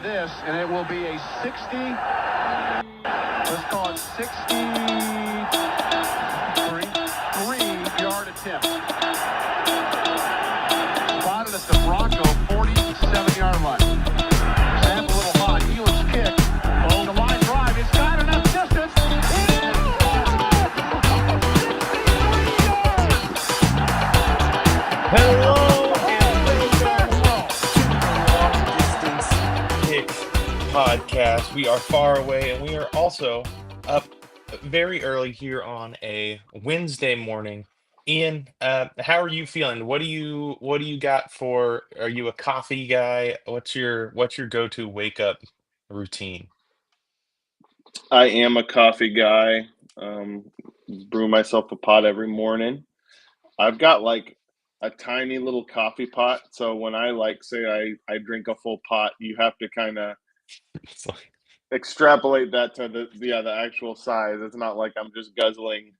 try this, and it will be a 60, let's call it 63-yard attempt. Spotted at the Bronco 47-yard line. Snap a little high. Elam's kick. Oh, the line drive. It's got enough distance. Hello and welcome to the Long Distance Kicks podcast. We are far away and we are also up very early here on a Wednesday morning. Ian, how are you feeling? What do you got for? Are you a coffee guy? What's your go-to wake up routine? I am a coffee guy. Brew myself a pot every morning. I've got like a tiny little coffee pot, so when I say I drink a full pot, you have to kind of It's like, extrapolate that to the actual size. It's not like I'm just guzzling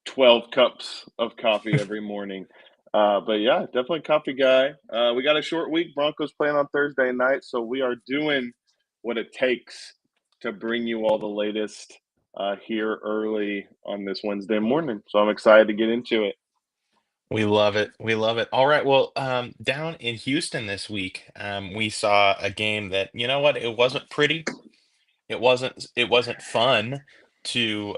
12 cups of coffee every morning. But yeah, definitely coffee guy. We got a short week. Broncos playing on Thursday night, so we are doing what it takes to bring you all the latest here early on this Wednesday morning. So I'm excited to get into it. we love it. We love it. All right. Well, down in Houston this week, we saw a game that, you know what, it wasn't pretty. It wasn't fun to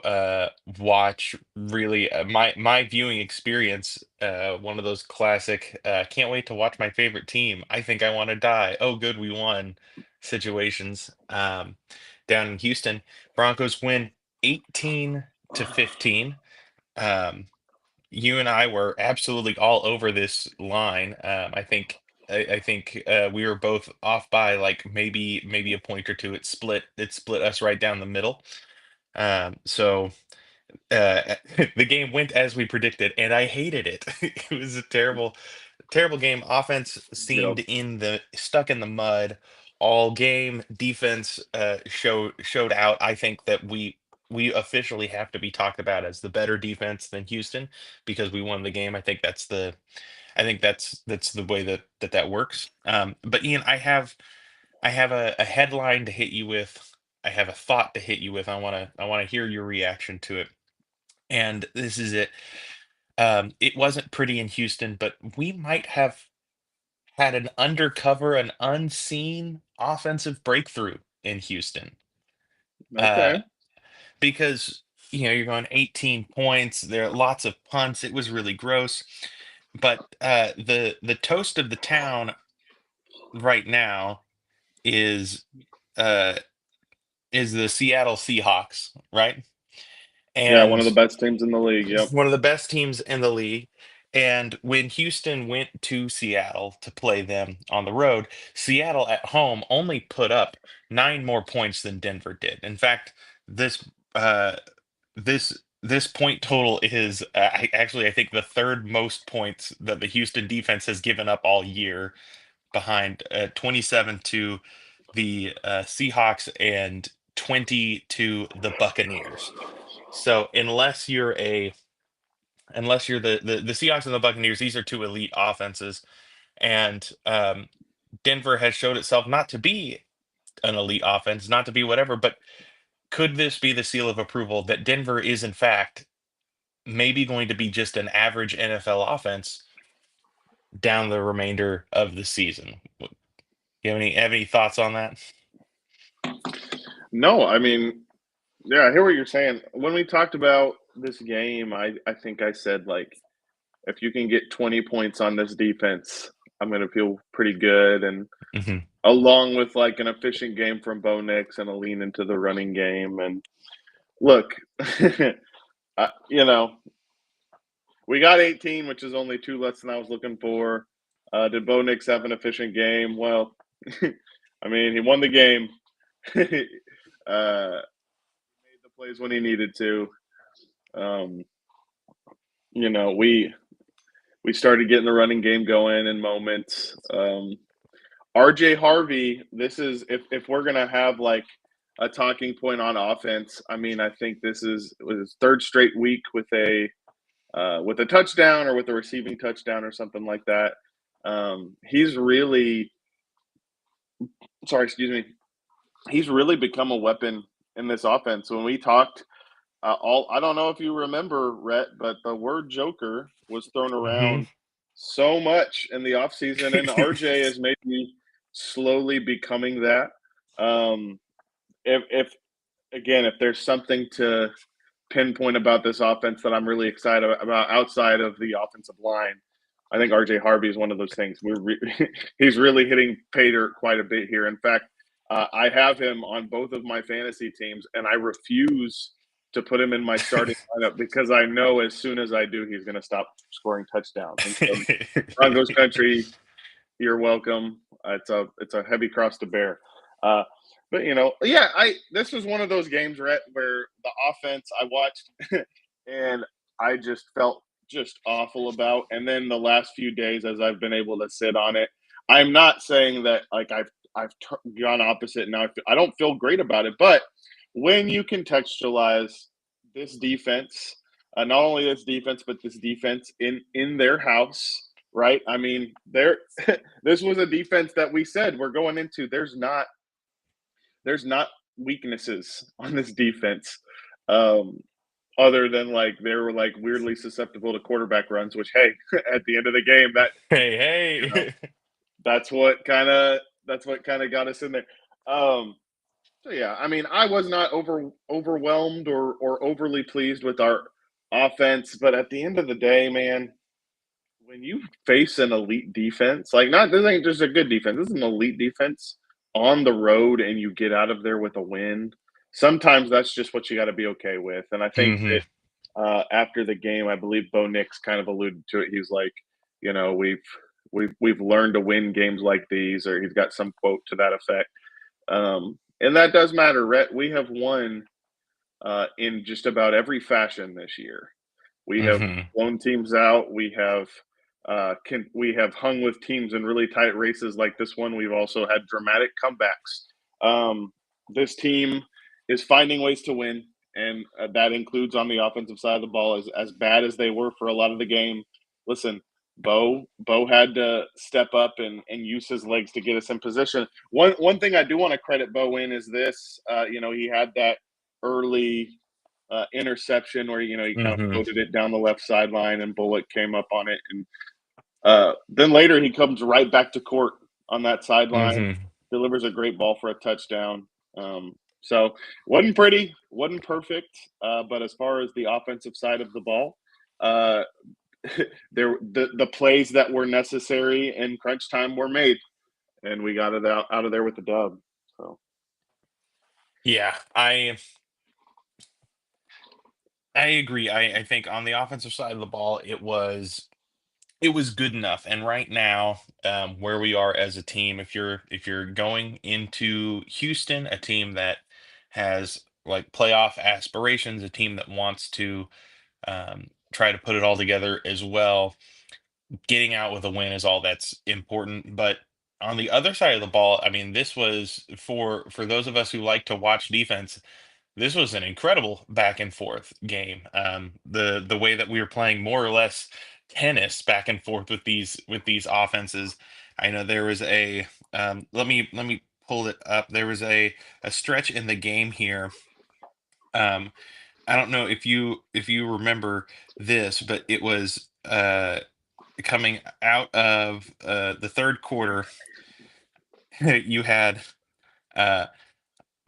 watch really. My viewing experience, one of those classic can't wait to watch my favorite team, I think I want to die, oh good we won situations. Down in Houston, Broncos win 18-15. um you and I were absolutely all over this line. I think we were both off by like maybe a point or two. It split us right down the middle. So the game went as we predicted, and I hated it. It was a terrible game. Offense Yep. seemed stuck in the mud all game. Defense showed out. I think that we officially have to be talked about as the better defense than Houston because we won the game. I think that's the way that works. But Ian, I have a headline to hit you with. I have a thought to hit you with. I want to hear your reaction to it. And this is it. It wasn't pretty in Houston, but we might have had an undercover, an unseen offensive breakthrough in Houston. Uh, Okay. because you're going 18 points. There are lots of punts. It was really gross. But the toast of the town right now is uh is the Seattle Seahawks, right? Yeah, one of And the best teams in the league. Yep. one of the best teams in the league. And when Houston went to Seattle to play them on the road, Seattle at home only put up 9 more points than Denver did. In fact, this uh, this point total is I think the third most points that the Houston defense has given up all year, behind 27 to the Seahawks and 20 to the Buccaneers. So unless you're the Seahawks and the Buccaneers, these are two elite offenses, and Denver has showed itself not to be an elite offense, not to be whatever. But could this be the seal of approval that Denver is in fact maybe going to be just an average NFL offense down the remainder of the season? You have any thoughts on that? No, I mean, yeah, I hear what you're saying. When we talked about this game, I think I said, like, if you can get 20 points on this defense, I'm going to feel pretty good. And Hmm. along with like an efficient game from Bo Nix and a lean into the running game. And look, you know, we got 18, which is only two less than I was looking for. Did Bo Nix have an efficient game? Well, I mean, he won the game. Made the plays when he needed to. Um, we started getting the running game going in moments. RJ Harvey, this is if we're gonna have like a talking point on offense. I mean, I think this was his third straight week with a touchdown or with a receiving touchdown or something like that. He's really sorry, excuse me. He's really become a weapon in this offense. When we talked, all I don't know if you remember, Rhett, but the word Joker was thrown Hmm. around so much in the offseason, and RJ is maybe slowly becoming that. Um, if again, if there's something to pinpoint about this offense that I'm really excited about outside of the offensive line, I think RJ Harvey is one of those things. He's really hitting pay dirt quite a bit here. In fact, I have him on both of my fantasy teams, and I refuse to put him in my starting lineup because I know as soon as I do, he's going to stop scoring touchdowns. And so, Broncos country, you're welcome. It's a heavy cross to bear. Uh, but yeah, I this was one of those games, Rhett, where the offense I watched and I just felt just awful about. And then the last few days, as I've been able to sit on it, I'm not saying that like I've gone opposite now. I don't feel great about it, but when you contextualize this defense, not only this defense, but this defense in their house, right? I mean, this was a defense that we said we're going into. There's not weaknesses on this defense, um, other than like they were like weirdly susceptible to quarterback runs. Which hey, at the end of the game, that you know Hey, that's what kind of got us in there. Um, so yeah, I mean, I was not overwhelmed or overly pleased with our offense, but at the end of the day, man, when you face an elite defense, like not this ain't just a good defense, this is an elite defense on the road and you get out of there with a win, sometimes that's just what you got to be okay with. And I think hmm. that after the game, I believe Bo Nix kind of alluded to it. He's like, we've learned to win games like these, or he's got some quote to that effect. And that does matter, Rhett. We have won in just about every fashion this year. We have Hmm. blown teams out. We have hung with teams in really tight races like this one. We've also had dramatic comebacks. This team is finding ways to win, and that includes on the offensive side of the ball. As bad as they were for a lot of the game, listen, Bo had to step up and use his legs to get us in position. One thing I do want to credit Bo in is this. He had that early interception where he kind of Hmm. floated it down the left sideline and Bullock came up on it, and then later he comes right back to court on that sideline, Hmm. delivers a great ball for a touchdown. So wasn't pretty, wasn't perfect, but as far as the offensive side of the ball, uh, the plays that were necessary in crunch time were made, and we got it out of there with the dub. So Yeah, I agree. I think on the offensive side of the ball, it was good enough. And right now, where we are as a team, if you're going into Houston, a team that has like playoff aspirations, a team that wants to try to put it all together as well, getting out with a win is all that's important. But on the other side of the ball, I mean, this was for those of us who like to watch defense. This was an incredible back and forth game. The way that we were playing more or less tennis back and forth with these offenses. I know there was a let me pull it up. There was a stretch in the game here. Um, I don't know if you remember this, but it was coming out of the third quarter. You had uh,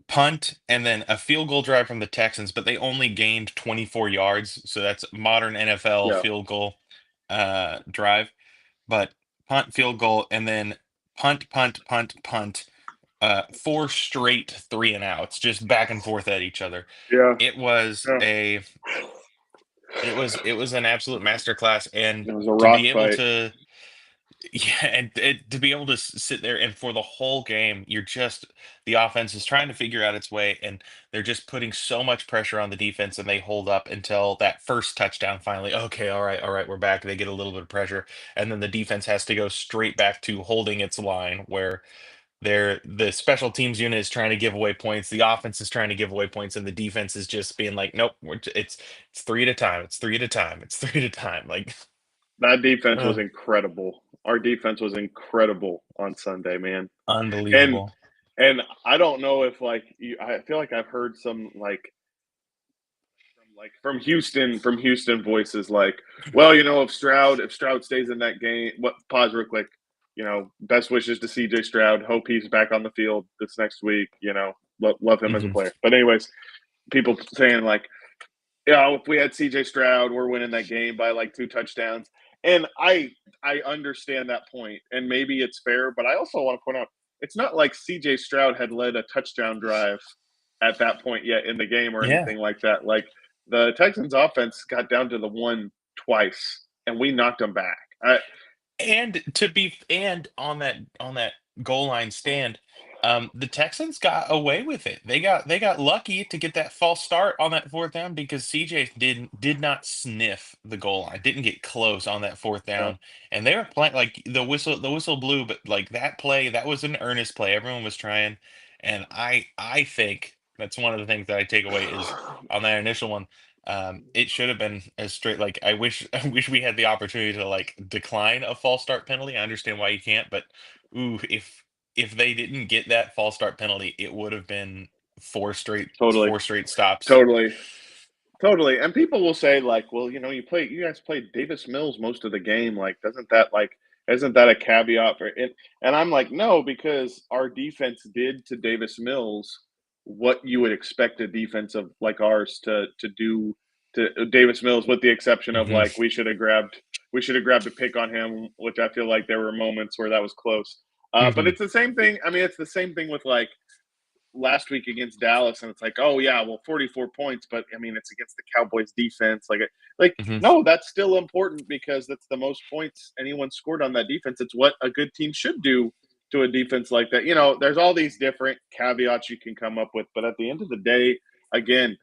punt and then a field goal drive from the Texans, but they only gained 24 yards. So that's modern NFL yeah, field goal drive. But punt, field goal, and then punt, punt, punt, punt. Four straight three and outs, just back and forth at each other. yeah, It was yeah. a it was an absolute masterclass, and It was a to rock be able fight. to yeah, and to be able to sit there and for the whole game, the offense is trying to figure out its way, and they're just putting so much pressure on the defense, and they hold up until that first touchdown. Finally, okay, all right, we're back. They get a little bit of pressure, and then the defense has to go straight back to holding its line, where the special teams unit is trying to give away points, the offense is trying to give away points, and the defense is just being like, nope, it's three at a time, it's three at a time, it's three at a time, like. That defense was uh, incredible. Our defense was incredible on Sunday, man. And Unbelievable. And I don't know if I feel like I've heard some from Houston voices like, well, if Stroud stays in that game, what pause real quick, best wishes to CJ Stroud. Hope he's back on the field this next week. Love him as a Hmm. player. But anyways, people saying like, if we had CJ Stroud, we're winning that game by like 2 touchdowns. And I understand that point, and maybe it's fair, but I also want to point out it's not like CJ Stroud had led a touchdown drive at that point yet in the game or Yeah. anything like that. Like the Texans offense got down to the one twice, and we knocked them back. And on that goal line stand, the Texans got away with it. They got lucky to get that false start on that fourth down because CJ did not sniff the goal line, didn't get close on that fourth Yeah, down, and they were playing like the whistle blew, but like that play, that was an earnest play. Everyone was trying, and I think that's one of the things that I take away is on that initial one. It should have been as straight. Like I wish, I wish we had the opportunity to like decline a false start penalty. I understand why you can't, but ooh, if they didn't get that false start penalty, it would have been four straight totally, four straight stops. totally. Totally. And people will say like, well, you guys played Davis Mills most of the game. Like, doesn't that like isn't that a caveat for it? And I'm like, no, because our defense did to Davis Mills what you would expect a defense of like ours to do to Davis Mills, with the exception of Hmm. like we should have grabbed a pick on him, which I feel like there were moments where that was close. But Hmm. it's the same thing. I mean, it's the same thing with like last week against Dallas, and it's like, oh yeah, well, 44 points, but I mean, it's against the Cowboys defense. Hmm. No, that's still important because that's the most points anyone scored on that defense. It's what a good team should do to a defense like that. There's all these different caveats you can come up with, but at the end of the day, again,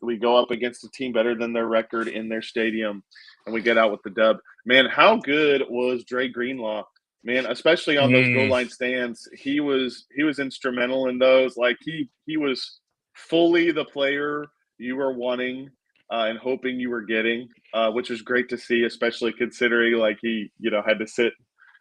we go up against a team better than their record in their stadium, and we get out with the dub. Man, how good was Dre Greenlaw? Man, especially on those goal Mm, line stands, he was instrumental in those. Like he was fully the player you were wanting and hoping you were getting, which was great to see, especially considering like he had to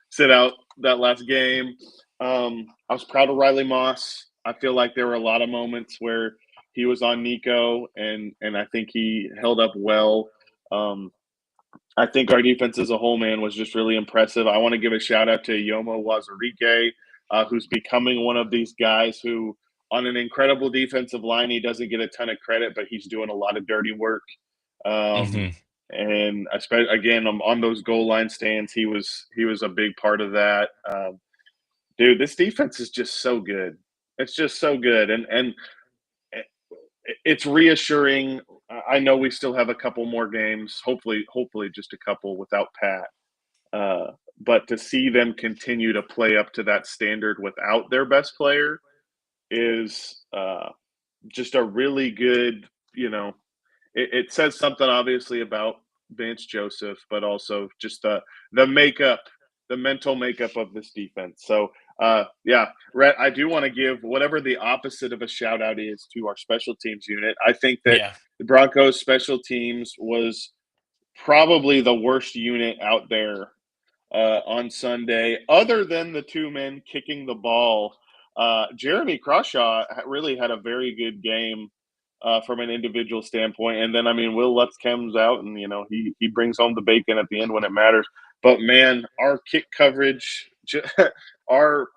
sit out that last game. I was proud of Riley Moss. I feel like there were a lot of moments where he was on Nico, and I think he held up well. Um, I think our defense as a whole, man, was just really impressive. I want to give a shout out to Yomo Wazarike, who's becoming one of these guys who, on an incredible defensive line, he doesn't get a ton of credit, but he's doing a lot of dirty work. Um, hmm. and especially again on those goal line stands, he was a big part of that. Dude, this defense is just so good. It's just so good, and it's reassuring. I know we still have a couple more games, hopefully just a couple without Pat. But to see them continue to play up to that standard without their best player is just a really good, it says something obviously about Vance Joseph, but also just the makeup, the mental makeup of this defense. So yeah, Rhett, I do want to give whatever the opposite of a shout out is to our special teams unit. I think that Yeah. the Broncos special teams was probably the worst unit out there on Sunday, other than the two men kicking the ball. Jeremy Crawshaw really had a very good game from an individual standpoint. And then, I mean, Will Lutz comes out and, he brings home the bacon at the end when it matters. But, man, our kick coverage, our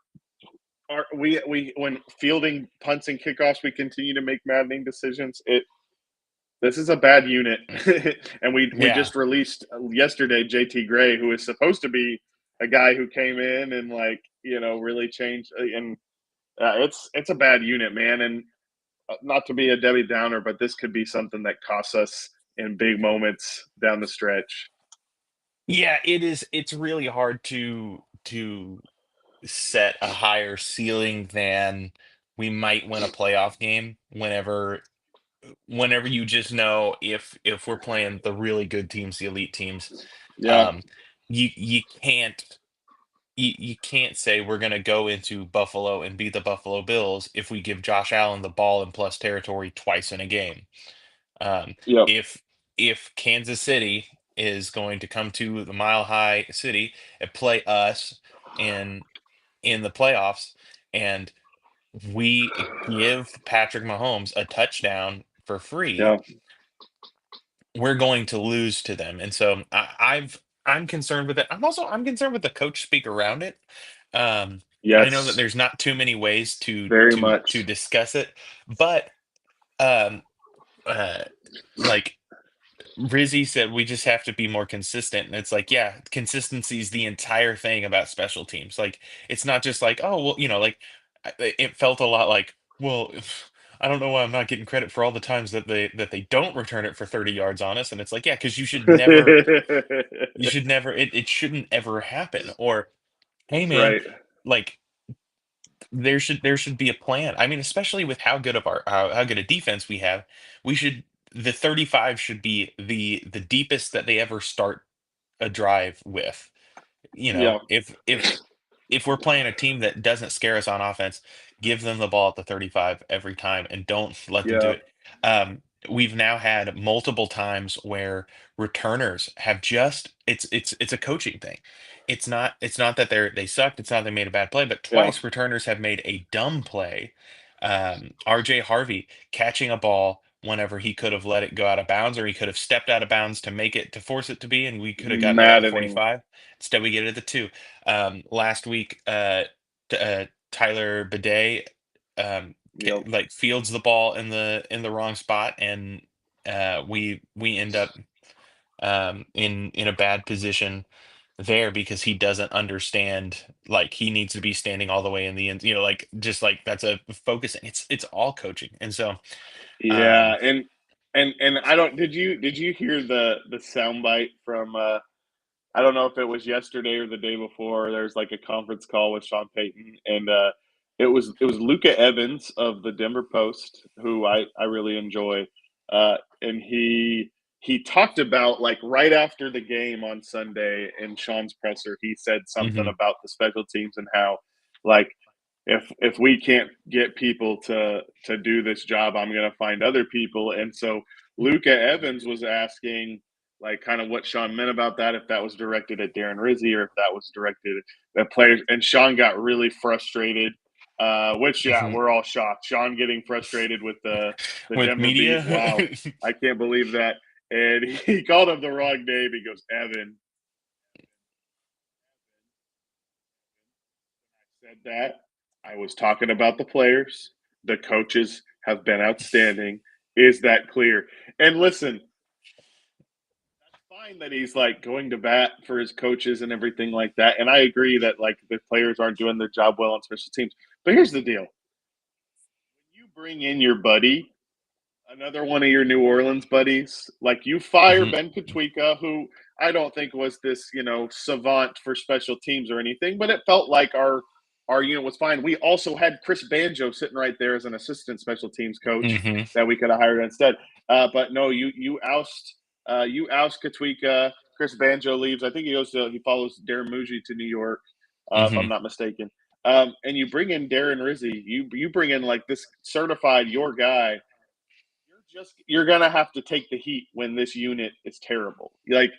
we when fielding punts and kickoffs, we continue to make maddening decisions. This is a bad unit, and we Yeah. just released yesterday JT Gray, who is supposed to be a guy who came in and really changed. And it's a bad unit, man. And not to be a Debbie Downer, but this could be something that costs us in big moments down the stretch. Yeah, it is. It's really hard to set a higher ceiling than we might win a playoff game whenever you just know if we're playing the really good teams, the elite teams, Yeah, um, you can't say we're gonna go into Buffalo and beat the Buffalo Bills if we give Josh Allen the ball in plus territory twice in a game. Um, yep, if Kansas City is going to come to the Mile High City and play us in in the playoffs, and we give Patrick Mahomes a touchdown for free, Yeah. we're going to lose to them. And so I'm concerned with it. I'm concerned with the coach speak around it. I know that Yes. there's not too many ways Very to much. discuss it, but um uh like Rizzy said, we just have to be more consistent. And it's like, yeah, consistency is the entire thing about special teams. Like, it's not just like, oh, well, like it felt a lot like, well, I don't know why I'm not getting credit for all the times that they don't return it for 30 yards on us. And it's like, yeah, because you should never, it shouldn't ever happen. Or, hey, man, Right. like there should be a plan. I mean, especially with how good a defense we have, we should the 35 should be the deepest that they ever start a drive with. Yeah. If we're playing a team that doesn't scare us on offense, give them the ball at the 35 every time and don't let them do Yeah. it. We've now had multiple times where returners have just it's a coaching thing. It's not that they sucked, it's not they made a bad play, but Yeah. twice returners have made a dumb play. RJ Harvey catching a ball whenever he could have let it go out of bounds, or he could have stepped out of bounds to make it to force it to be, and we could have gotten it at the Maddening. 45. Instead, we get it at the 2. Last week, Tyler Bidet Yep. like fields the ball in the wrong spot, and we end up in a bad position there because he doesn't understand, like he needs to be standing all the way in the end, like just like that's a focusing. It's all coaching, and so Yeah. um And I don't did you hear the soundbite from I don't know if it was yesterday or the day before. There's like a conference call with Sean Payton, and it was Luca Evans of the Denver Post, who I really enjoy, and he talked about like right after the game on Sunday in Sean's presser, he said something mhm, about the special teams and how like if we can't get people to do this job, I'm going to find other people, and so Luca Evans was asking like kind of what Sean meant about that, if that was directed at Darren Rizzi or if that was directed at players. And Sean got really frustrated, which yeah, mhm. we're all shocked. Sean getting frustrated with the With Denver beat. media. Wow, I can't believe that. And he called him the wrong name. He goes, Evan. I said that. I was talking about the players. The coaches have been outstanding. Is that clear? And listen, fine that he's like going to bat for his coaches and everything like that. And I agree that like the players aren't doing their job well on special teams. But here's the deal: when you bring in your buddy, another one of your New Orleans buddies, like you fire Mhm, Ben Katwika, who I don't think was this savant for special teams or anything, but it felt like our unit was fine. We also had Chris Banjo sitting right there as an assistant special teams coach mhm, that we could have hired instead. But no, you oust Katwika. Chris Banjo leaves. I think he follows Darren Muji to New York, if I'm mhm. not mistaken. And you bring in Darren Rizzi. You bring in like this certified your guy. You're gonna have to take the heat when this unit is terrible. Like,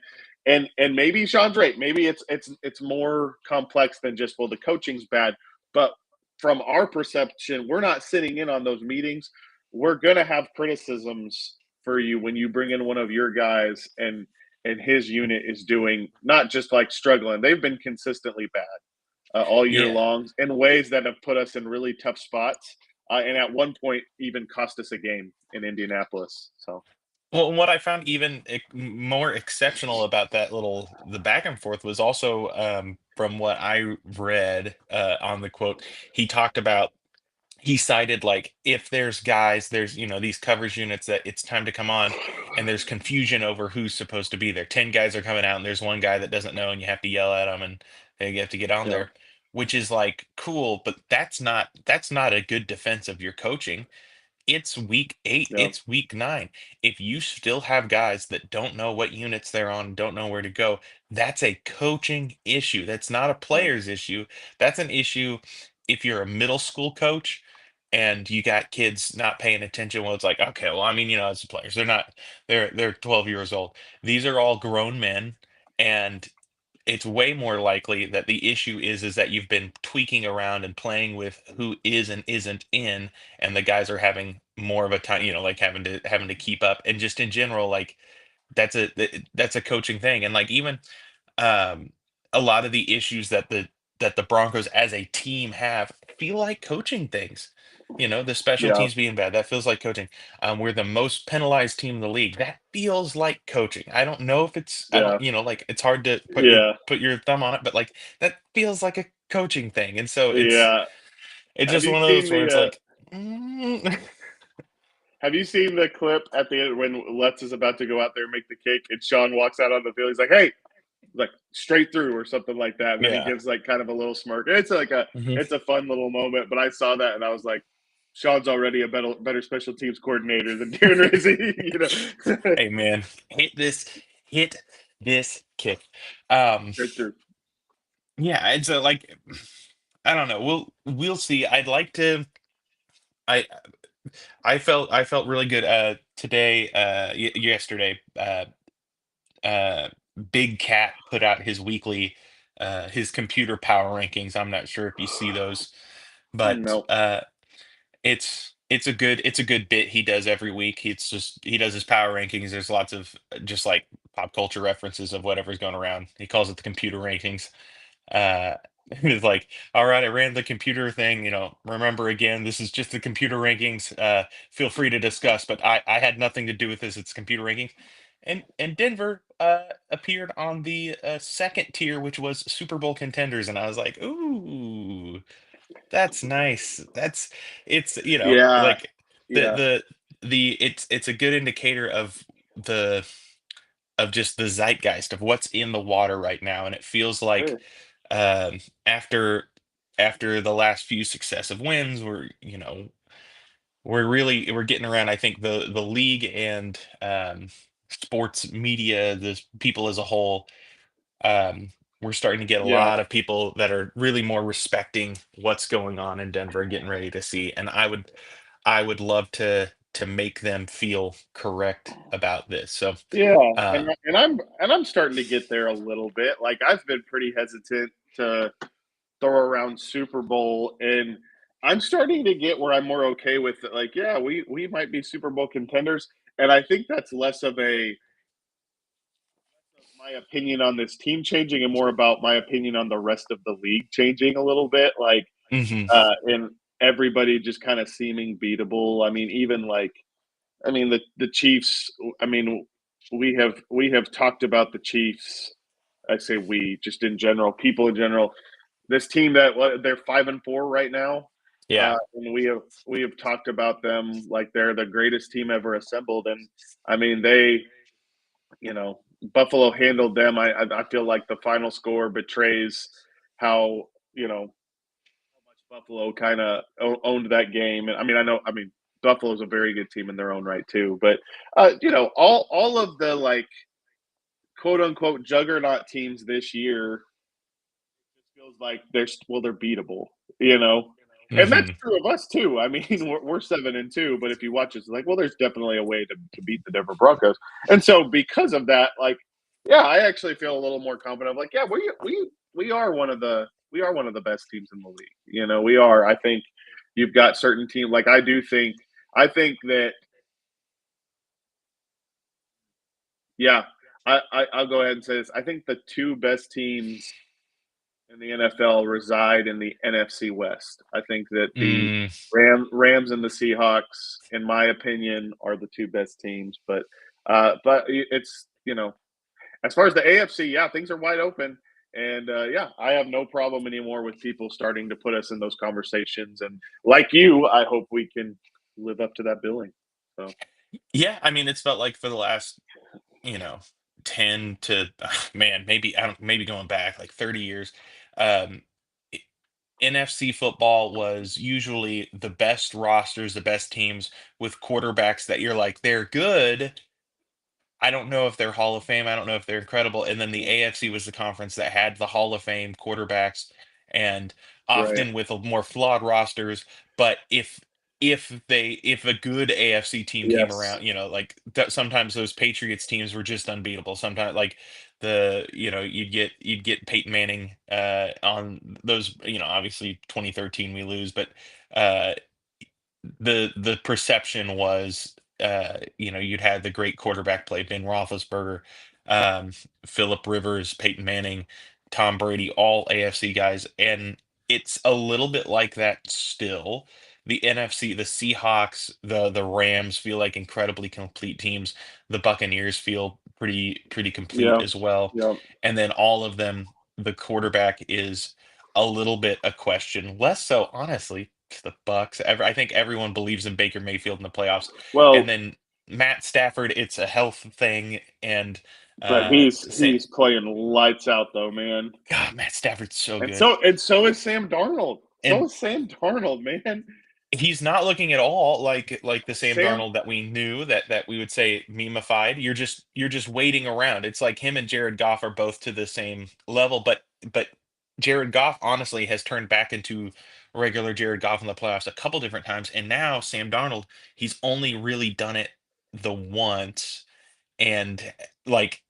and maybe Sean's right. Maybe it's more complex than just, well, the coaching's bad. But from our perception, we're not sitting in on those meetings. We're gonna have criticisms for you when you bring in one of your guys and his unit is doing not just like struggling. They've been consistently bad all year Yeah. long in ways that have put us in really tough spots, and at one point even cost us a game in Indianapolis. So Well, and what I found even more exceptional about the back and forth was also, from what I read on the quote, he talked about he cited like if there's guys, there's these coverage units that it's time to come on, and there's confusion over who's supposed to be there. 10 guys are coming out, and there's one guy that doesn't know, and you have to yell at him, and they have to get on yeah, there, which is like cool, but that's not a good defense of your coaching. It's week 8, yeah, it's week 9. If you still have guys that don't know what units they're on, don't know where to go, that's a coaching issue. That's not a yeah, player's issue. That's an issue if you're a middle school coach and you got kids not paying attention. Well, it's like, okay, well, I mean, as the players, they're not they're 12 years old. These are all grown men, and it's way more likely that the issue is that you've been tweaking around and playing with who is and isn't in, and the guys are having more of a time, like having to keep up, and just in general, like that's a coaching thing, and like even um, a lot of the issues that the Broncos as a team have feel like coaching things. The special Yeah, teams being bad, that feels like coaching. We're the most penalized team in the league. That feels like coaching. I don't know if I yeah, don't, like it's hard to yeah. put your thumb on it, but like that feels like a coaching thing. And so Yeah. it's Have just you one of seen those where the it's like, mm, Have you seen the clip at the end when Let's is about to go out there and make the kick, and Sean walks out on the field? He's like, "Hey," like straight through or something like that, and then he yeah. gives like kind of a little smirk. Mhm. It's a fun little moment. But I saw that and I was like, Sean's already a better special teams coordinator than Darren Rizzi, Hey man, hit this kick. Um, straight through. yeah, it's a like I don't know. We'll see. I'd like to. I I felt really good today yesterday. Uh, Big Cat put out his weekly his computer power rankings. I'm not sure if you see those, but No, it's a good bit he does every week. He does his power rankings. There's lots of just like pop culture references of whatever's going around. He calls it the computer rankings. uh it's like, all right, I ran the computer thing, remember, again, this is just the computer rankings, feel free to discuss, but I had nothing to do with this, it's computer rankings. And Denver appeared on the second tier, which was Super Bowl contenders, and I was like, ooh, that's nice. It's yeah, like the yeah, it's a good indicator the just the zeitgeist of what's in the water right now, and it feels like sure, um, after the last few successive wins, we're getting around. I think the league and sports media, the people as a whole, um, we're starting to get a yeah, lot of people that are really more respecting what's going on in Denver and getting ready to see. And I would love to make them feel correct about this. So, yeah. uh, And I'm starting to get there a little bit. Like I've been pretty hesitant to throw around Super Bowl, and I'm starting to get where I'm more okay with it. Like, yeah, we might be Super Bowl contenders, and I think that's less of my opinion on this team changing and more about my opinion on the rest of the league changing a little bit. Like, mhm, and everybody just kind of seeming beatable. I mean, even like, I mean the Chiefs. I mean, we have talked about the Chiefs. I say we just in general, people in general, this team that they're 5-4 right now, yeah, and we have talked about them like they're the greatest team ever assembled, and I mean Buffalo handled them. I feel like the final score betrays how how much Buffalo kind of owned that game, and I mean Buffalo's a very good team in their own right too, but all of the like quote unquote juggernaut teams this year feels like they're beatable, you know. And that's mhm, true of us too. I mean, we're 7-2, but if you watch us, like, well, there's definitely a way to beat the Denver Broncos. And so because of that, like, yeah, I actually feel a little more confident. Like, yeah, we are one of the best teams in the league. We are. I think you've got certain teams. Like, I think that, yeah, I'll go ahead and say this. I think the two best teams in the NFL reside in the NFC West. I think that the mm, Rams and the Seahawks, in my opinion, are the two best teams. But it's as far as the AFC, yeah, things are wide open, and yeah, I have no problem anymore with people starting to put us in those conversations. And like you, I hope we can live up to that billing. So yeah. I mean, it's felt like for the last, you know, 10 to man, maybe I don't maybe going back like 30 years. Um, i- NFC football was usually the best rosters, the best teams with quarterbacks that you're like, they're good. I don't know if they're Hall of Fame. I don't know if they're incredible. And then the AFC was the conference that had the Hall of Fame quarterbacks, and right, often with a more flawed rosters. But if if a good AFC team came Yes. around, like sometimes those Patriots teams were just unbeatable. Sometimes like you'd get Peyton Manning on those, obviously 2013 we lose, but uh the perception was, you'd had the great quarterback play, Ben Roethlisberger, um, Philip Rivers, Peyton Manning, Tom Brady, all AFC guys, and it's a little bit like that still. The NFC, the Seahawks, the Rams feel like incredibly complete teams. The Buccaneers feel pretty complete Yeah. as well, Yeah. and then all of them, the quarterback is a little bit a question. Less so, honestly, to the Bucks. I think everyone believes in Baker Mayfield in the playoffs, and Well, then Matt Stafford, it's a health thing, and but uh, Sa- he's playing lights out though, man. God, Matt Stafford's so And good, so is Sam Darnold. So and is Sam Darnold, man. he's not looking at all like the Sam Sam Darnold that we knew, that we would say memeified. You're just waiting around. It's like him and Jared Goff are both to the same level, but Jared Goff honestly has turned back into regular Jared Goff in the playoffs a couple different times, and now Sam Darnold, he's only really done it the once, and like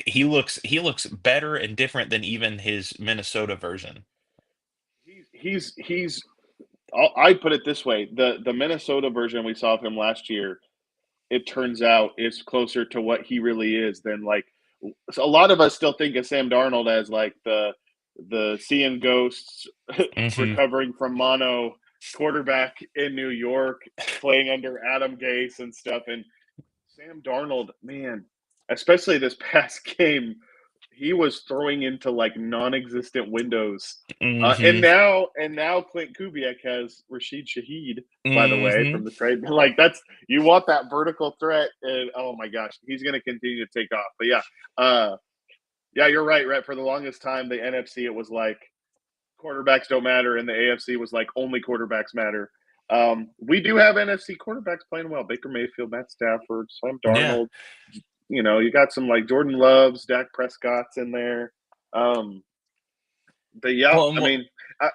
he looks better and different than even his Minnesota version. he's I put it this way: the Minnesota version we saw of him last year, it turns out is closer to what he really is than like so a lot of us still think of Sam Darnold as like the seeing ghosts, Hmm. recovering from mono quarterback in New York, playing under Adam Gase and stuff. And Sam Darnold, man, especially this past game, he was throwing into like non-existent windows. Hmm. And now Clint Kubiak has Rashid Shaheed, by the way, Hmm. from the trade. Like that's you want that vertical threat, and oh my gosh, he's going to continue to take off. But yeah, you're right. Right, for the longest time, the NFC it was like quarterbacks don't matter, and the AFC was like only quarterbacks matter. We do have NFC quarterbacks playing well: Baker Mayfield, Matt Stafford, Sam Yeah. Darnold. You know, you got some like Jordan Loves, Dak Prescott's in there. Um, but yeah, Well, I mean, I,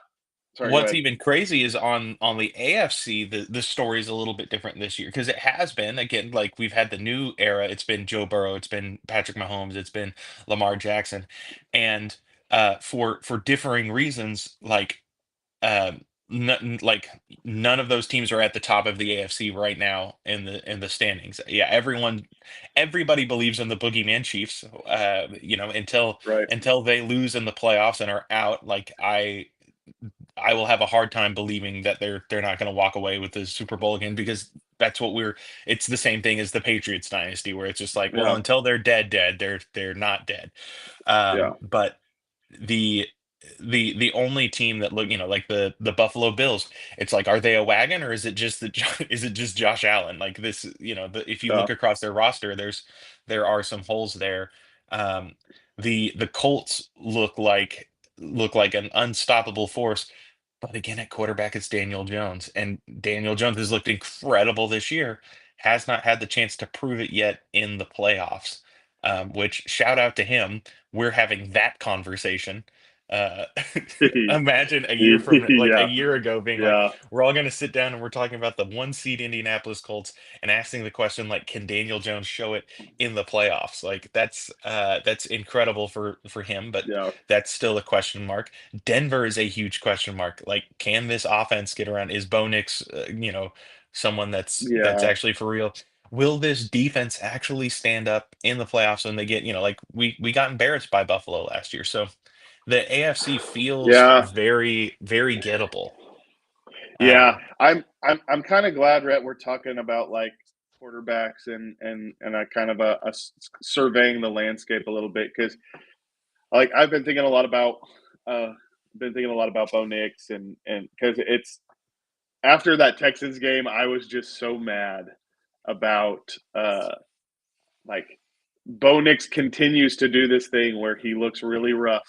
sorry, go what's ahead. even crazy is on the AFC, the story is a little bit different this year because it has been, again, like we've had the new era. It's been Joe Burrow, it's been Patrick Mahomes, it's been Lamar Jackson, and for differing reasons, like none of those teams are at the top of the AFC right now in the standings. Yeah, everybody believes in the boogeyman Chiefs. Until Right. they lose in the playoffs and are out, like I will have a hard time believing that they're not going to walk away with the Super Bowl again, because that's what we're it's the same thing as the Patriots dynasty, where it's just like, well, Yeah. until they're dead, they're not dead. Yeah. But the the only team that look, like the Buffalo Bills, it's like, are they a wagon, or is it just is it just Josh Allen? Like this, if you Yeah. look across their roster, there are some holes there. Um, the Colts look like an unstoppable force, but again, at quarterback, it's Daniel Jones, and Daniel Jones has looked incredible this year. Has not had the chance to prove it yet in the playoffs. Which, shout out to him. We're having that conversation. Uh, Imagine a Yeah. year ago being like, Yeah. we're all going to sit down and we're talking about the one seed Indianapolis Colts and asking the question, like, can Daniel Jones show it in the playoffs? Like that's incredible for him, but Yeah. that's still a question mark. Denver is a huge question mark. Like, can this offense get around? Is Bo Nix, someone that's Yeah. actually for real? Will this defense actually stand up in the playoffs when they get, like we got embarrassed by Buffalo last year? So the AFC feels Yeah. very, very gettable. Yeah. Um, I'm kind of glad, Rhett, we're talking about like quarterbacks and I kind of surveying the landscape a little bit because like I've uh been thinking a lot about Bo Nix and because it's after that Texans game, I was just so mad about like Bo Nix continues to do this thing where he looks really rough,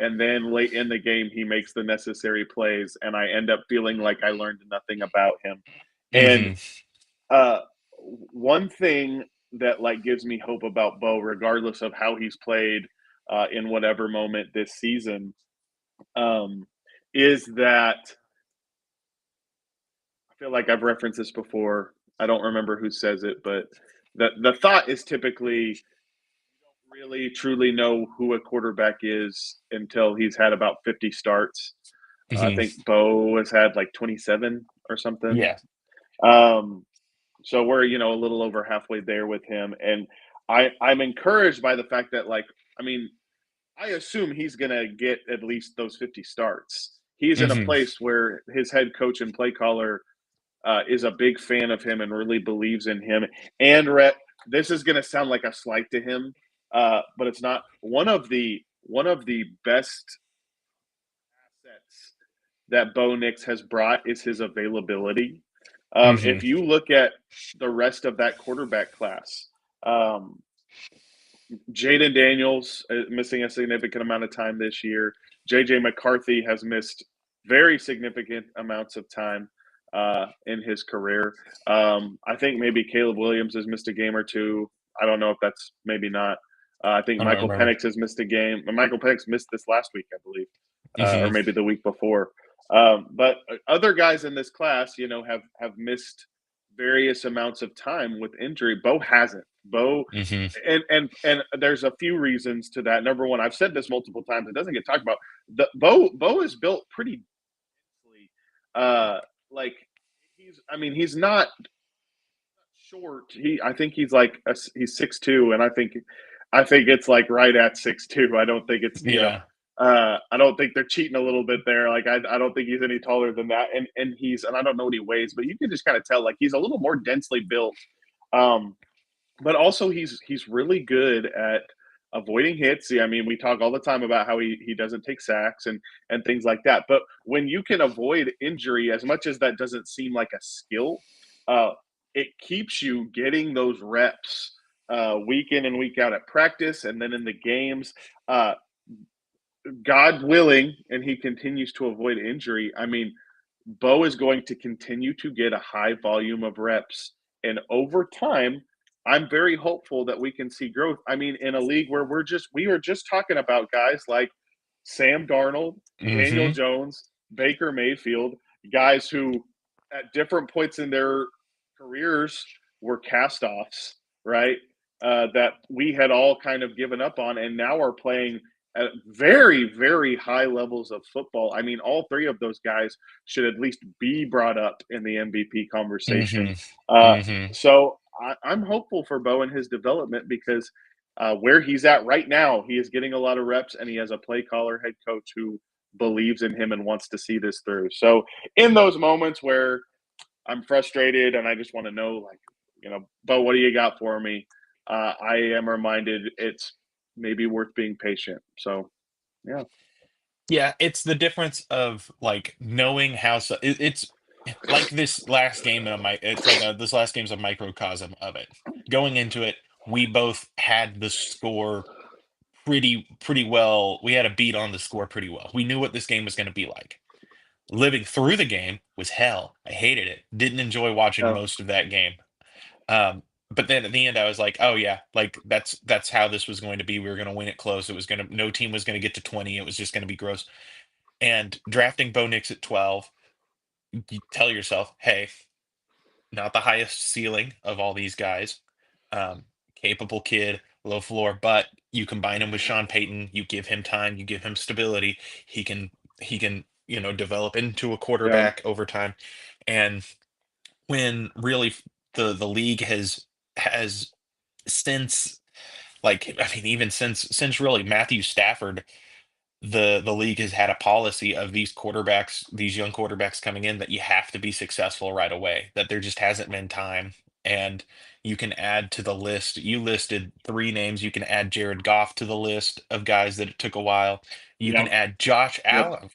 and then late in the game he makes the necessary plays, and I end up feeling like I learned nothing about him. And mhm. uh, one thing that like gives me hope about Bo, regardless of how he's played in whatever moment this season, is that feel like I've referenced this before. I don't remember who says it, but the thought is typically really truly know who a quarterback is until he's had about 50 starts. I Hmm. think Bo has had like 27 or something. Yeah. Um, so we're a little over halfway there with him, and I'm encouraged by the fact that I mean I assume he's gonna get at least those 50 starts. He's in a Hmm. place where his head coach and play caller is a big fan of him and really believes in him. And this is going to sound like a slight to him, but it's not. One of the best assets that Bo Nix has brought is his availability. Hmm. If you look at the rest of that quarterback class, um, Jaden Daniels missing a significant amount of time this year. JJ McCarthy has missed very significant amounts of time in his career. I think maybe Caleb Williams has missed a game or two. I don't know if that's maybe not. I think I don't Michael remember. Penix has missed a game. Michael Penix missed this last week, I believe, or Hmm. maybe the week before. But other guys in this class, have missed various amounts of time with injury. Bo hasn't. Bo Hmm. and there's a few reasons to that. Number one, I've said this multiple times. It doesn't get talked about. The Bo is built pretty densely. Like he's not short. I think he's 6'2", and I think it's like right at 6'2". I don't think it's Yeah. I don't think they're cheating a little bit there. Like I don't think he's any taller than that, and I don't know what he weighs, but you can just kind of tell like he's a little more densely built. Um, but also he's really good at avoiding hits. I mean, we talk all the time about how he doesn't take sacks and things like that. But when you can avoid injury, as much as that doesn't seem like a skill, uh, it keeps you getting those reps week in and week out at practice, and then in the games. God willing, and he continues to avoid injury. I mean, Bo is going to continue to get a high volume of reps. And over time, I'm very hopeful that we can see growth. I mean, in a league where we were just talking about guys like Sam Darnold, Daniel Hmm. Jones, Baker Mayfield, guys who at different points in their careers were cast offs, right? That we had all kind of given up on and now are playing at very, very high levels of football. I mean, all three of those guys should at least be brought up in the MVP conversation. Hmm. Uh, Hmm. so I'm hopeful for Bo and his development because where he's at right now, he is getting a lot of reps and he has a play caller head coach who believes in him and wants to see this through. So in those moments where I'm frustrated and I just want to know, like, Bo, what do you got for me? I am reminded it's maybe worth being patient. So, yeah. Yeah, it's the difference of like knowing how it's like this last game in a it's like this last game's a microcosm of it. Going into it, we both had the score pretty well. We had a beat on the score pretty well. We knew what this game was going to be like. Living through the game was hell. I hated it. Didn't enjoy watching Oh, most of that game. But then at the end, I was like, oh yeah, like that's how this was going to be. We were going to win it close. It was going to no team was going to get to 20. It was just going to be gross. And drafting Bo Nix at 12, you tell yourself, hey, not the highest ceiling of all these guys. Um, Capable kid, low floor, but you combine him with Sean Payton, you give him time, you give him stability. He can develop into a yeah, quarterback over time. And when really the league has since like I mean even since really Matthew Stafford, the league has had a policy of these young quarterbacks coming in, that you have to be successful right away, that there just hasn't been time. And you can add to the list. You listed three names. You can add Jared Goff to the list of guys that it took a while. You can yeah, add Josh yep. Allen.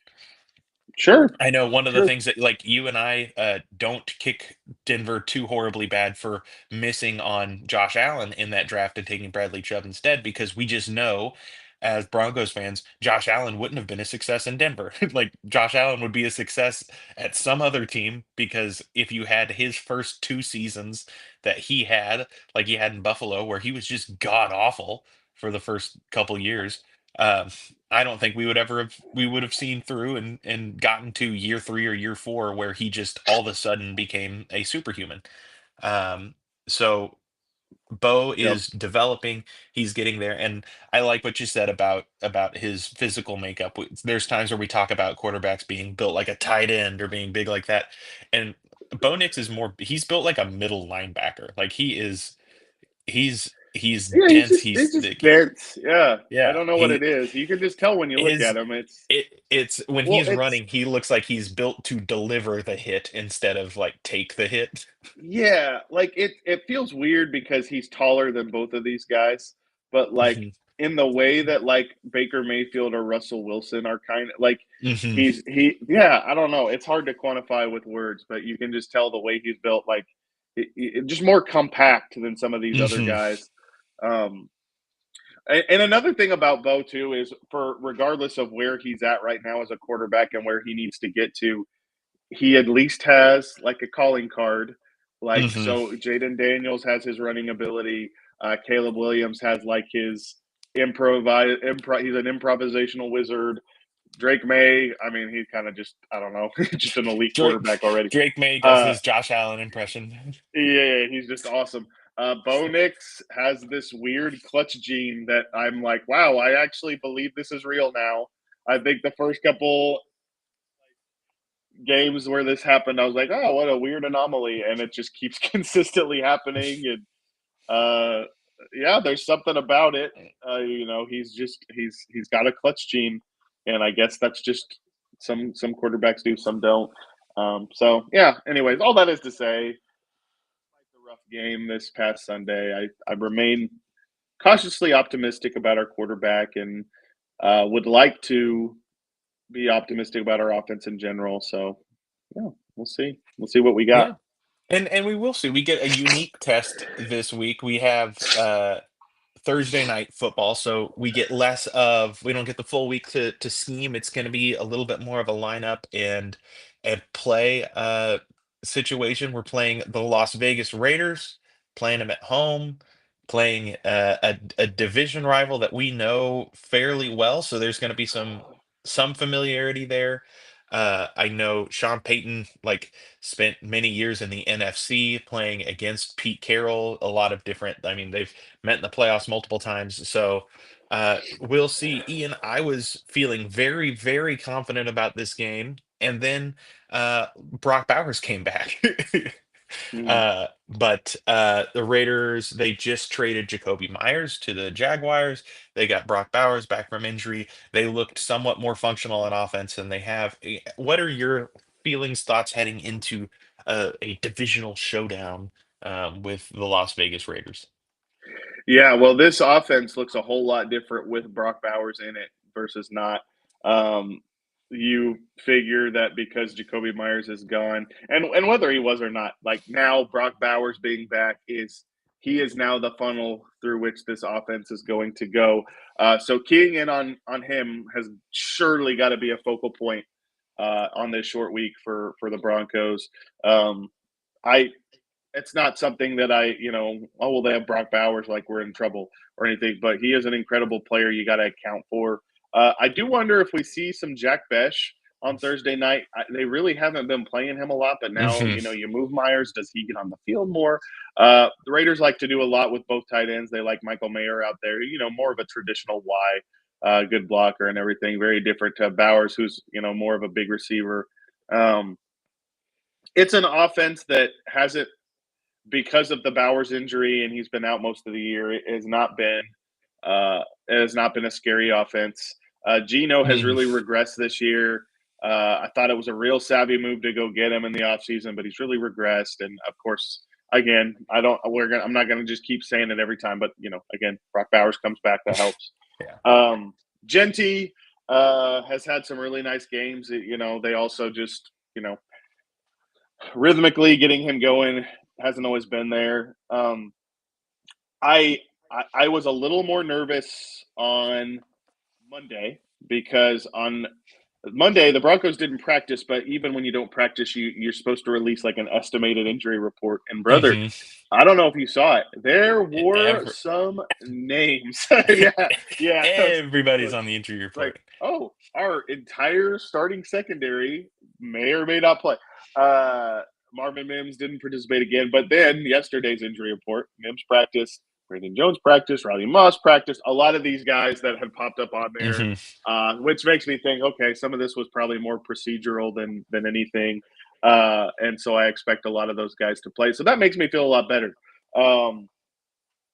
Sure, I know one of the sure. things that like you and I don't kick Denver too horribly bad for missing on Josh Allen in that draft and taking Bradley Chubb instead, because we just know as Broncos fans, Josh Allen wouldn't have been a success in Denver. Like Josh Allen would be a success at some other team, because if you had his first two seasons that he had, like he had in Buffalo, where he was just god awful for the first couple years, Um, I don't think we would have seen through and gotten to year 3 or year 4 where he just all of a sudden became a superhuman. Um, so Bo Yep. is developing, he's getting there, and I like what you said about his physical makeup. There's times where we talk about quarterbacks being built like a tight end or being big like that, and Bo Nix is more. He's built like a middle linebacker. Like he's Yeah, dense. he's He's just thick. dense. Yeah, I Yeah, don't know what it is. You can just tell when you look his at him. it's when Well, he's it's running, he looks like he's built to deliver the hit instead of like take the hit. yeah, like it feels weird because he's taller than both of these guys, but like Hmm. in the way that like Baker Mayfield or Russell Wilson are kind of like Hmm. yeah, I don't know. It's hard to quantify with words, but you can just tell the way he's built like just more compact than some of these other Hmm. guys. Um and another thing about Bo too is for regardless of where he's at right now as a quarterback and where he needs to get to, he at least has like a calling card. Like Hmm. so, Jaden Daniels has his running ability. Caleb Williams has like his He's an improvisational wizard. Drake May, I mean, he's kind of just I don't know, just an elite quarterback Drake already. Drake May does Uh, his Josh Allen impression. yeah, he's just awesome. Bo Nix has this weird clutch gene that I'm like, wow, I actually believe this is real now. I think the first couple games where this happened, I was like, oh, what a weird anomaly, and it just keeps consistently happening. And yeah, there's something about it. He's got a clutch gene, and I guess that's just some quarterbacks do, some don't. So yeah. Anyways, all that is to say, the rough game this past Sunday, I remain cautiously optimistic about our quarterback and would like to be optimistic about our offense in general. So yeah, we'll see. We'll see what we got. Yeah. And we will see. We get a unique test this week. We have Thursday night football, so we don't get the full week to scheme. It's going to be a little bit more of a lineup and play situation. We're playing the Las Vegas Raiders, playing them at home, playing a division rival that we know fairly well. So there's going to be some familiarity there. I know Sean Payton spent many years in the NFC playing against Pete Carroll. A lot of different. I mean, they've met in the playoffs multiple times. So we'll see. Ian, I was feeling very, very confident about this game. And then Brock Bowers came back. Mhm. But the Raiders, they just traded Jacoby Myers to the Jaguars. They got Brock Bowers back from injury. They looked somewhat more functional on offense than they have. What are your feelings, thoughts heading into a divisional showdown with the Las Vegas Raiders? Yeah, well, this offense looks a whole lot different with Brock Bowers in it versus not. Um, you figure that because Jacoby Myers is gone, and whether he was or not, like now Brock Bowers being back he is now the funnel through which this offense is going to go. So keying in on him has surely got to be a focal point on this short week for the Broncos. I it's not something that oh, well, they have Brock Bowers, like we're in trouble or anything, but he is an incredible player you got to account for. I do wonder if we see some Jack Besh on Thursday night. They really haven't been playing him a lot, but now, Hmm. you move Myers. Does he get on the field more? The Raiders like to do a lot with both tight ends. They like Michael Mayer out there, more of a traditional Y, good blocker and everything. Very different to Bowers, who's, more of a big receiver. Um, it's an offense that hasn't because of the Bowers injury, and he's been out most of the year. It has not been a scary offense. Gino has Hmm. really regressed this year. I thought it was a real savvy move to go get him in the offseason, but he's really regressed. And of course, again, I'm not gonna just keep saying it every time, but again, Brock Bowers comes back, that helps. Yeah. Genty has had some really nice games. They also just rhythmically getting him going hasn't always been there. I, I was a little more nervous on Monday because on Monday, the Broncos didn't practice, but even when you don't practice, you're supposed to release like an estimated injury report. And brother, Hmm. I don't know if you saw it. There were Ever, some names. Yeah, yeah. everybody's Like, on the injury like, report. oh, our entire starting secondary may or may not play. Uh, Marvin Mims didn't participate again, but then yesterday's injury report, Mims practiced, Brandon Jones practiced, Riley Moss practiced. A lot of these guys that have popped up on there, Hmm. which makes me think, okay, some of this was probably more procedural than anything, and so I expect a lot of those guys to play. So that makes me feel a lot better.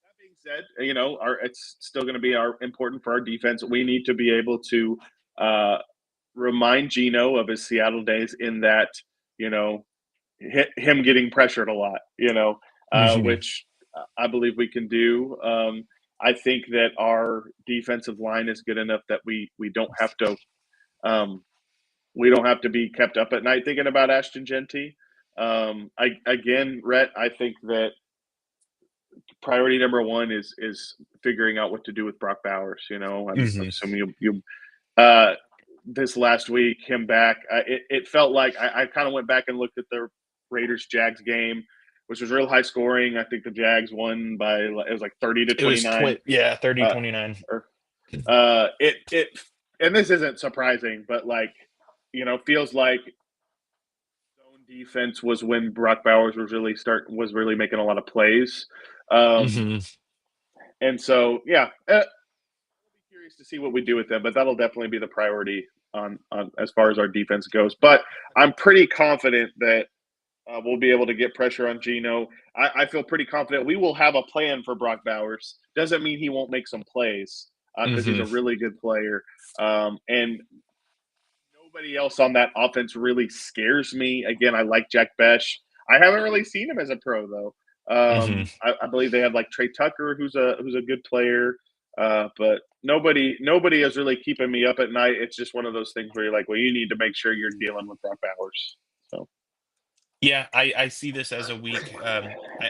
That being said, it's still going to be our important for our defense. We need to be able to uh, remind Gino of his Seattle days in that you know him getting pressured a lot. Hmm. Which I believe we can do. I think that our defensive line is good enough that um, we don't have to be kept up at night thinking about Ashton Genty. I again, Rhett, I think that priority number one is figuring out what to do with Brock Bowers. I'm Hmm. assuming you uh, this last week, him back. It felt like I kind of went back and looked at the Raiders Jags game, which was real high scoring. I think the Jags won by it was like 30 to It was 29. yeah, 30, Uh, 29. or it and this isn't surprising, but like feels like zone defense was when Brock Bowers was really making a lot of plays. Um, Hmm. and so yeah, curious to see what we do with them, but that'll definitely be the priority on as far as our defense goes. But I'm pretty confident that we'll be able to get pressure on Gino. I feel pretty confident we will have a plan for Brock Bowers. Doesn't mean he won't make some plays because he's Hmm. a really good player. And nobody else on that offense really scares me. Again, I like Jack Besh. I haven't really seen him as a pro though. Hmm. I believe they have like Trey Tucker, who's a good player, but nobody is really keeping me up at night. It's just one of those things where you're like, well, you need to make sure you're dealing with Brock Bowers. So Yeah, I see this as a week.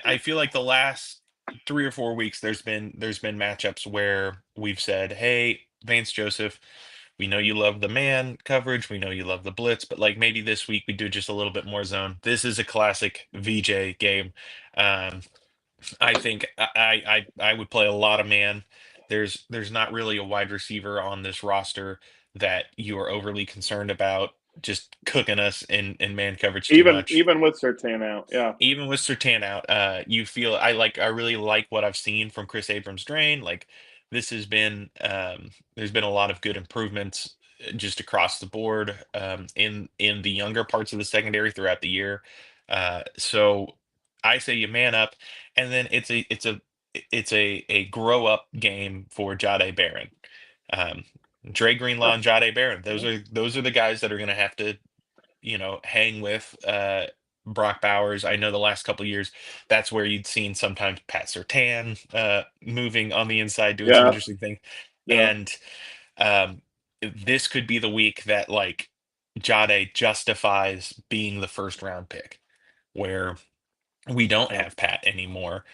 I feel like the last 3 or 4 weeks there's been matchups where we've said, "Hey, Vance Joseph, we know you love the man coverage, we know you love the blitz, but like maybe this week we do just a little bit more zone." This is a classic VJ game. Um, I think I would play a lot of man. There's not really a wide receiver on this roster that you are overly concerned about just cooking us in man coverage too even much. even with Sertan out, yeah, Even with Sertan out, you feel I really like what I've seen from Chris Abrams Drain. Like this has been there's been a lot of good improvements just across the board in the younger parts of the secondary throughout the year. So I say you man up, and then it's a grow up game for Jade Barron. Um, Dre Greenlaw huh, and Jade Barron. Those yeah. are the guys that are going to have to hang with Brock Bowers. I know the last couple of years, that's where you'd seen sometimes Pat Surtain moving on the inside, doing some Yeah, interesting things. yeah, And um, this could be the week that like Jade justifies being the first round pick, where we don't yeah. have Pat anymore,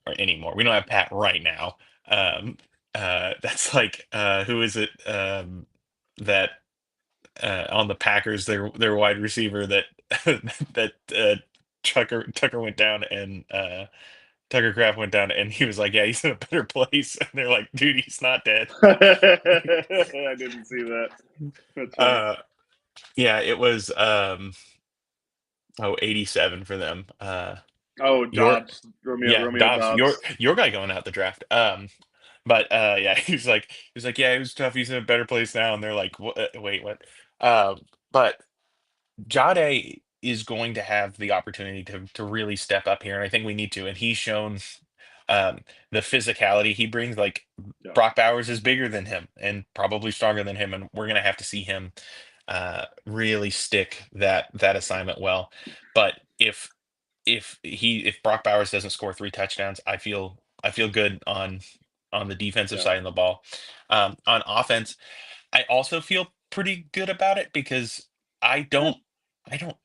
or anymore. We don't have Pat right now. Um, that's like who is it that on the Packers, their wide receiver that that Tucker went down and Tucker Craft went down and he was like, yeah, he's in a better place. And they're like, dude, he's not dead. I didn't see that. That's funny. Uh, yeah, it was 87 for them. Oh, Your Dobbs, Romeo yeah, Romeo Dobbs, your Dobbs. your guy going out the draft. But yeah, he's like, yeah, it was tough. He's in a better place now. And they're like, wait, what? But Jade is going to have the opportunity to really step up here, and I think we need to. And he's shown um, the physicality he brings. Like Yeah, Brock Bowers is bigger than him and probably stronger than him, and we're gonna have to see him really stick that assignment well. But if Brock Bowers doesn't score 3 touchdowns, I feel good on the defensive yeah. side of the ball. On offense, I also feel pretty good about it because I Eh, don't I don't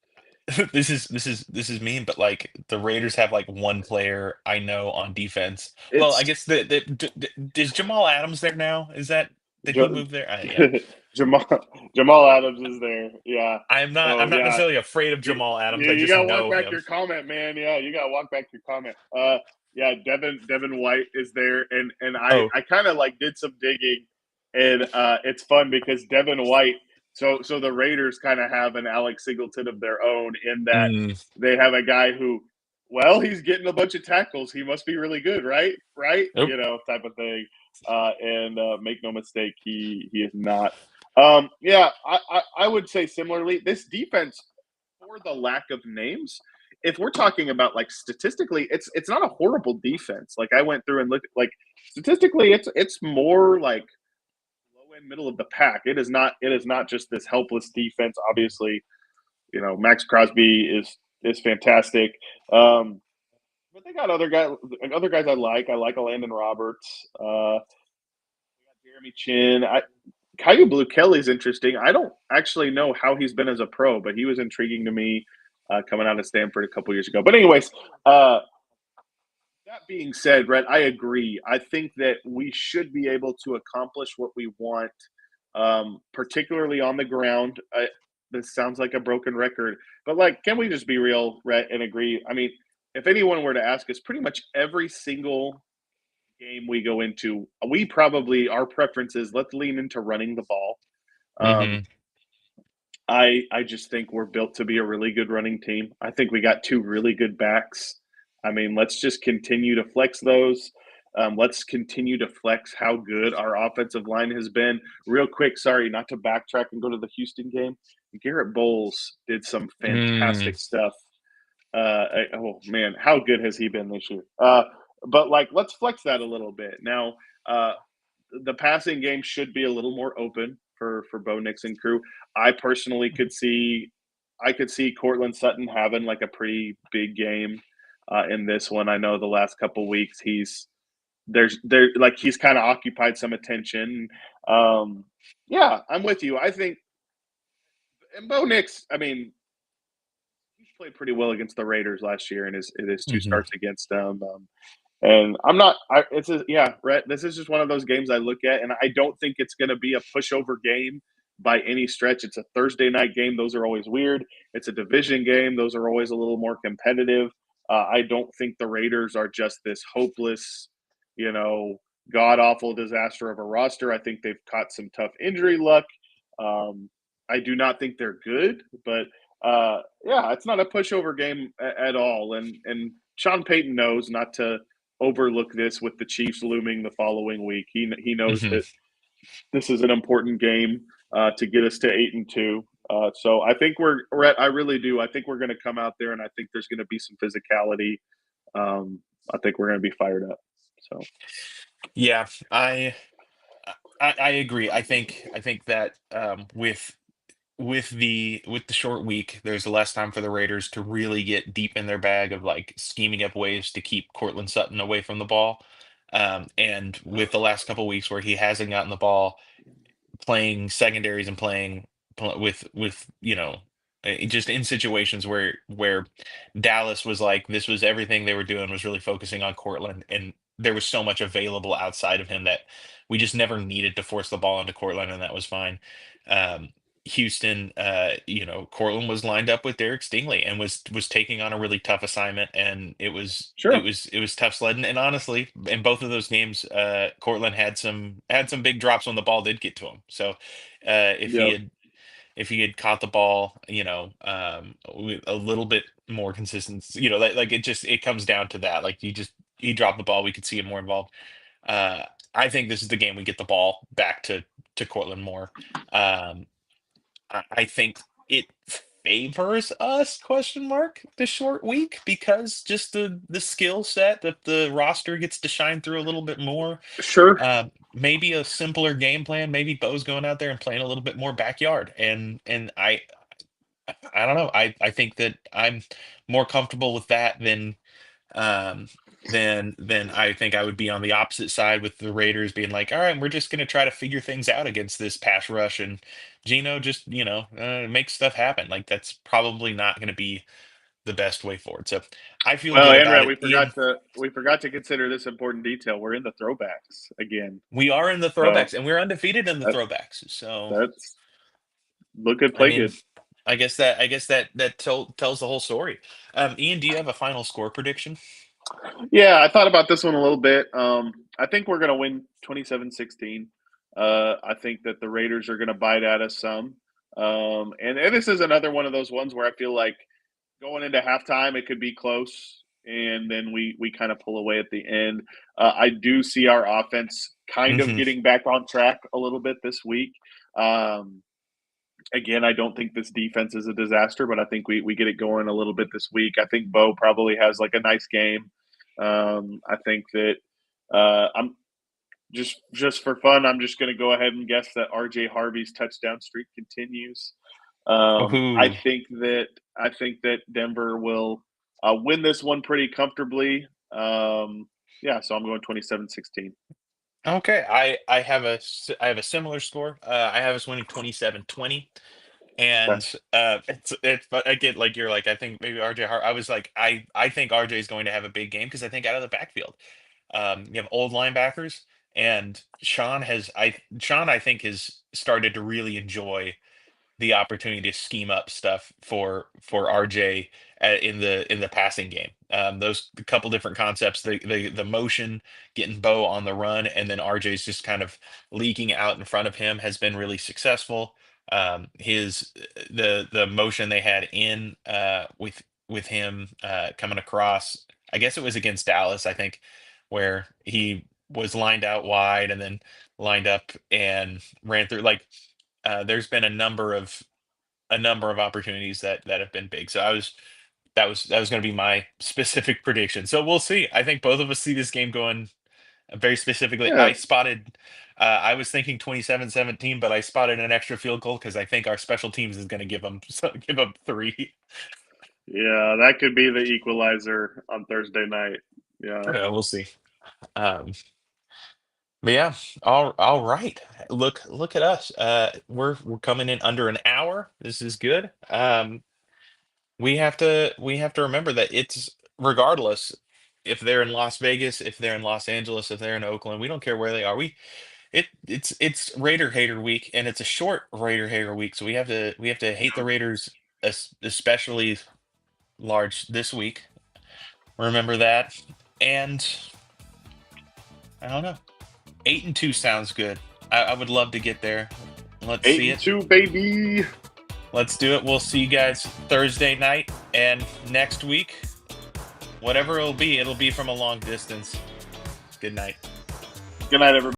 this is mean, but like the Raiders have like one player I know on defense. Well, I It's guess is Jamal Adams there now? Is that Did he Jo- move there? Yeah. Jamal Jamal Adams is there. Yeah. I'm not. Oh I'm not yeah. necessarily afraid of You, Jamal Adams. I you just gotta walk know back him. your comment, man. Yeah, you gotta walk back your comment. Yeah, Devin White is there, and Oh. I kind of like did some digging, and it's fun because Devin White. So the Raiders kind of have an Alex Singleton of their own in that Mm, they have a guy who, well, he's getting a bunch of tackles. He must be really good, right? Right? nope. Type of thing. And make no mistake, he is not. Yeah, I would say similarly. This defense, for the lack of names, if we're talking about like statistically, it's not a horrible defense. Like I went through and looked like statistically, it's more like low end middle of the pack. It is not just this helpless defense. Obviously, Max Crosby is fantastic. Um, but they got other guys I like. I like a Landon Roberts. Jeremy Chin. Caillou Blue Kelly's interesting. I don't actually know how he's been as a pro, but he was intriguing to me coming out of Stanford a couple years ago. But anyways, that being said, Rhett, I agree. I think that we should be able to accomplish what we want, particularly on the ground. This sounds like a broken record, but like, can we just be real, Rhett, and agree? I mean, if anyone were to ask us, pretty much every single game we go into, we probably our preference is let's lean into running the ball. Um, Hmm. I just think we're built to be a really good running team. I think we got two really good backs. I mean, let's just continue to flex those. Let's continue to flex how good our offensive line has been. Real quick, sorry, not to backtrack and go to the Houston game. Garrett Bowles did some Mm, fantastic stuff. Oh man, how good has he been this year? But like, let's flex that a little bit now. Uh, the passing game should be a little more open for Bo Nix and crew. I personally I could see Cortland Sutton having like a pretty big game in this one. I know the last couple weeks he's kind of occupied some attention. Um, yeah, I'm with you. I think and Bo Nix. I mean, he played pretty well against the Raiders last year in his two hmm. starts against them. And I'm not. It's yeah, Rhett. This is just one of those games I look at, and I don't think it's going to be a pushover game by any stretch. It's a Thursday night game; those are always weird. It's a division game; those are always a little more competitive. I don't think the Raiders are just this hopeless, you know, god awful disaster of a roster. I think they've caught some tough injury luck. Um, I do not think they're good, but yeah, it's not a pushover game at all. And Sean Payton knows not to overlook this with the Chiefs looming the following week. He knows Hmm. that this is an important game to get us to 8-2. So I think we're at, I really do. I think we're going to come out there, and I think there's going to be some physicality. Um, I think we're going to be fired up. So Yeah, I agree. I think that with the short week, there's less time for the Raiders to really get deep in their bag of like scheming up ways to keep Cortland Sutton away from the ball. And with the last couple weeks where he hasn't gotten the ball, playing secondaries and with just in situations where Dallas was like this was everything they were doing was really focusing on Cortland, and there was so much available outside of him that we just never needed to force the ball into Cortland, and that was fine. um Houston, Cortland was lined up with Derek Stingley and was taking on a really tough assignment, and it was it sure, was it was tough sledding. And honestly, in both of those games, Cortland had some big drops when the ball did get to him. So, if he yep, had caught the ball, with a little bit more consistency, like it comes down to that. Like he dropped the ball, we could see him more involved. Uh, I think this is the game we get the ball back to Cortland more. Um, I think it favors us, question mark, the short week, because just the skill set that the roster gets to shine through a little bit more. sure, Maybe a simpler game plan. Maybe Bo's going out there and playing a little bit more backyard. And I don't know. I think that I'm more comfortable with that um than I think I would be on the opposite side with the Raiders being like, all right, we're just going to try to figure things out against this pass rush, and Gino just make stuff happen. Like that's probably not going to be the best way forward. So I feel Well, good about Andrea, it. we Ian, forgot to consider this important detail. We're in the throwbacks again. we are in the So throwbacks, and we're undefeated in the that, throwbacks. So that's look good, I play mean, good. I guess that tells the whole story. Ian, do you have a final score prediction? Yeah, I thought about this one a little bit. I think we're going to win 27-16. I think that the Raiders are going to bite at us some. And this is another one of those ones where I feel like going into halftime, it could be close, and then we kind of pull away at the end. I do see our offense kind of Hmm. getting back on track a little bit this week. Again, I don't think this defense is a disaster, but I think we get it going a little bit this week. I think Bo probably has like a nice game. I think that I'm just for fun. I'm just going to go ahead and guess that RJ Harvey's touchdown streak continues. Ooh. I think that Denver will win this one pretty comfortably. Yeah, so I'm going 27-16. Okay, I have a similar score. I have us winning 27-20. Okay. And but again, like you're like, I think maybe RJ Hart. I was like, I think RJ is going to have a big game because I think out of the backfield, you have old linebackers, and Sean I think has started to really enjoy the opportunity to scheme up stuff for RJ in the passing game. Those couple different concepts, the motion, getting Bo on the run, and then RJ's just kind of leaking out in front of him has been really successful. His the motion they had in with him coming across, I guess it was against Dallas, I think, where he was lined out wide and then lined up and ran through like there's been a number of opportunities that have been big. So that was going to be my specific prediction. So we'll see. I think both of us see this game going very specifically. Yeah, I was thinking 27-17, but I spotted an extra field goal because I think our special teams is going to give them three. yeah, that could be the equalizer on Thursday night. Yeah. We'll see. Um, but yeah, all right. Look at us. We're coming in under an hour. This is good. We have to remember that it's regardless if they're in Las Vegas, if they're in Los Angeles, if they're in Oakland, we don't care where they are. It's Raider hater week, and it's a short Raider hater week, so we have to hate the Raiders especially large this week. Remember that. And I don't know. 8-2 sounds good. I would love to get there. Let's Eight see and it. two, baby. Let's do it. We'll see you guys Thursday night and next week. Whatever it'll be from a long distance. Good night. Good night, everybody.